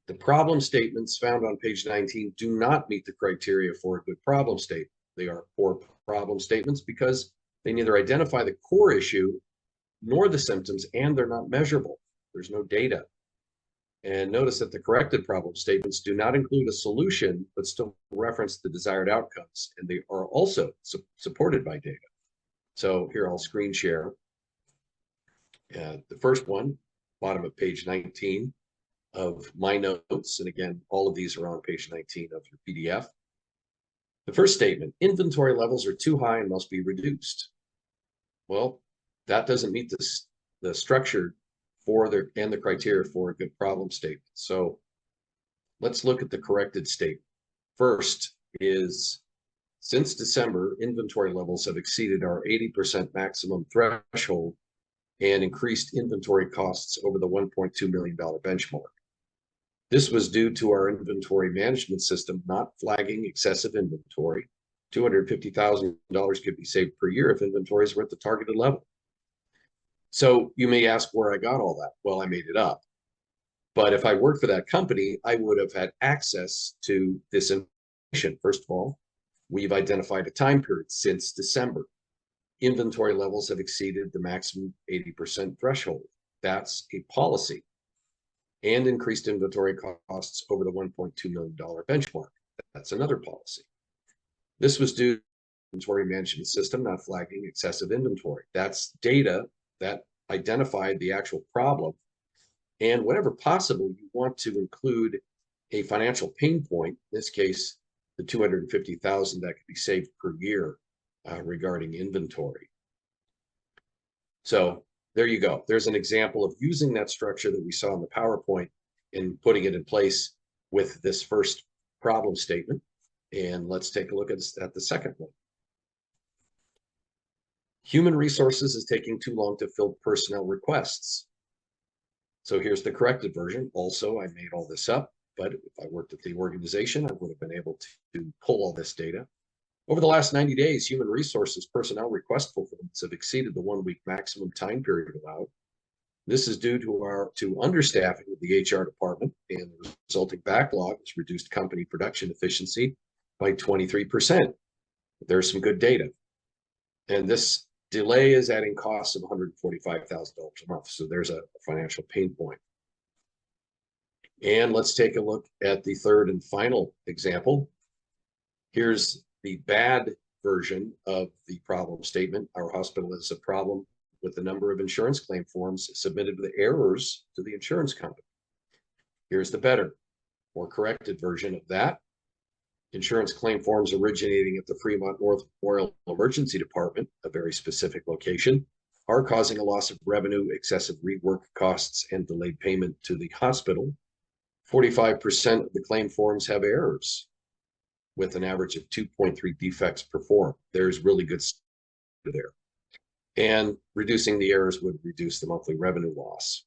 The problem statements found on page 19 do not meet the criteria for a good problem statement. They are poor problem statements because they neither identify the core issue nor the symptoms, and they're not measurable. There's no data. And notice that the corrected problem statements do not include a solution, but still reference the desired outcomes, and they are also supported by data. So here I'll screen share. The first one, bottom of page 19 of my notes, and again, all of these are on page 19 of your PDF. The first statement, inventory levels are too high and must be reduced. Well, that doesn't meet the structure and the criteria for a good problem statement. So let's look at the corrected statement. First is, since December, inventory levels have exceeded our 80% maximum threshold and increased inventory costs over the $1.2 million benchmark. This was due to our inventory management system not flagging excessive inventory. $250,000 could be saved per year if inventories were at the targeted level. So you may ask where I got all that. Well, I made it up. But if I worked for that company, I would have had access to this information. First of all, we've identified a time period since December. Inventory levels have exceeded the maximum 80% threshold. That's a policy. And increased inventory costs over the $1.2 million benchmark. That's another policy. This was due to the inventory management system not flagging excessive inventory. That's data that identified the actual problem. And whenever possible, you want to include a financial pain point, in this case, the $250,000 that could be saved per year regarding inventory. So there you go. There's an example of using that structure that we saw in the PowerPoint and putting it in place with this first problem statement. And let's take a look at the second one. Human resources is taking too long to fill personnel requests. So here's the corrected version. Also, I made all this up, but if I worked at the organization, I would have been able to pull all this data. Over the last 90 days, human resources personnel request fulfillments have exceeded the 1-week maximum time period allowed. This is due to understaffing of the HR department, and the resulting backlog has reduced company production efficiency by 23%. There's some good data. And this delay is adding costs of $145,000 a month. So there's a financial pain point. And let's take a look at the third and final example. Here's the bad version of the problem statement. Our hospital has a problem with the number of insurance claim forms submitted with errors to the insurance company. Here's the better or corrected version of that. Insurance claim forms originating at the Fremont North Memorial Emergency Department, a very specific location, are causing a loss of revenue, excessive rework costs, and delayed payment to the hospital. 45% of the claim forms have errors, with an average of 2.3 defects per form. There's really good stuff there. And reducing the errors would reduce the monthly revenue loss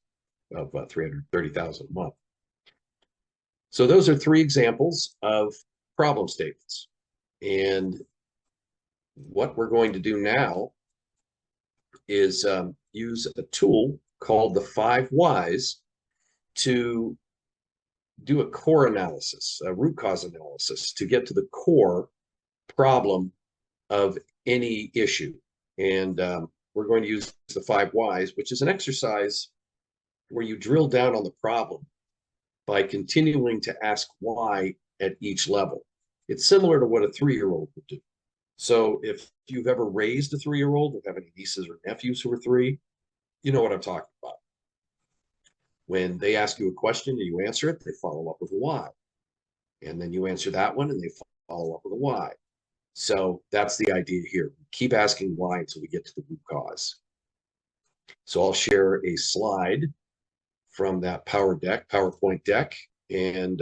of $330,000 a month. So those are three examples of problem statements. And what we're going to do now is use a tool called the 5 Whys to do a core analysis, a root cause analysis, to get to the core problem of any issue. And we're going to use the 5 Whys, which is an exercise where you drill down on the problem by continuing to ask why at each level. It's similar to what a 3-year-old would do. So if you've ever raised a 3-year-old, or have any nieces or nephews who are 3, you know what I'm talking about. When they ask you a question and you answer it, they follow up with a why. And then you answer that one and they follow up with a why. So that's the idea here. Keep asking why until we get to the root cause. So I'll share a slide from that PowerPoint deck, and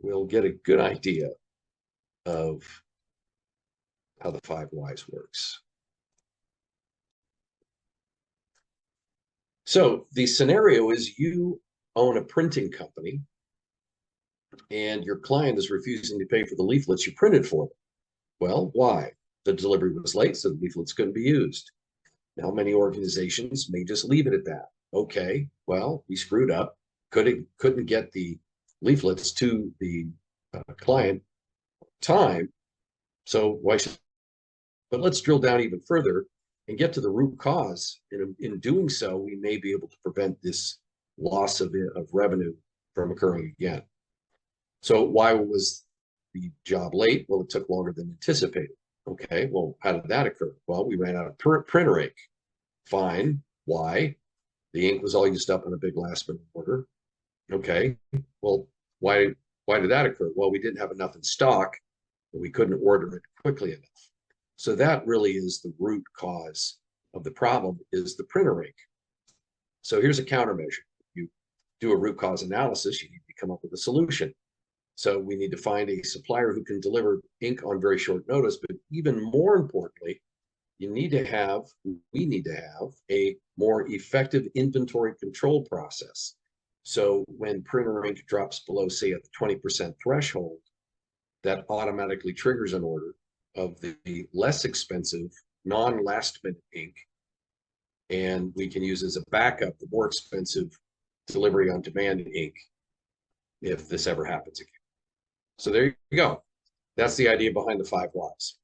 we'll get a good idea of how the 5 Whys works. So the scenario is you own a printing company and your client is refusing to pay for the leaflets you printed for them. Well, why? The delivery was late, so the leaflets couldn't be used. Now, many organizations may just leave it at that. Okay, well, we screwed up. couldn't get the leaflets to the client time. So why should, but let's drill down even further and get to the root cause. In doing so, we may be able to prevent this loss of revenue from occurring again. So why was the job late? Well, it took longer than anticipated. Okay, well, how did that occur? Well, we ran out of printer ink. Fine. Why? The ink was all used up on a big last minute order. Okay, well, why did that occur? Well, we didn't have enough in stock, and we couldn't order it quickly enough. So that really is the root cause of the problem, is the printer ink. So here's a countermeasure. You do a root cause analysis, you need to come up with a solution. So we need to find a supplier who can deliver ink on very short notice, but even more importantly, we need to have a more effective inventory control process. So when printer ink drops below, say, a 20% threshold, that automatically triggers an order of the less expensive, non-last minute ink, and we can use as a backup the more expensive delivery on demand ink if this ever happens again. So there you go. That's the idea behind the 5 whys.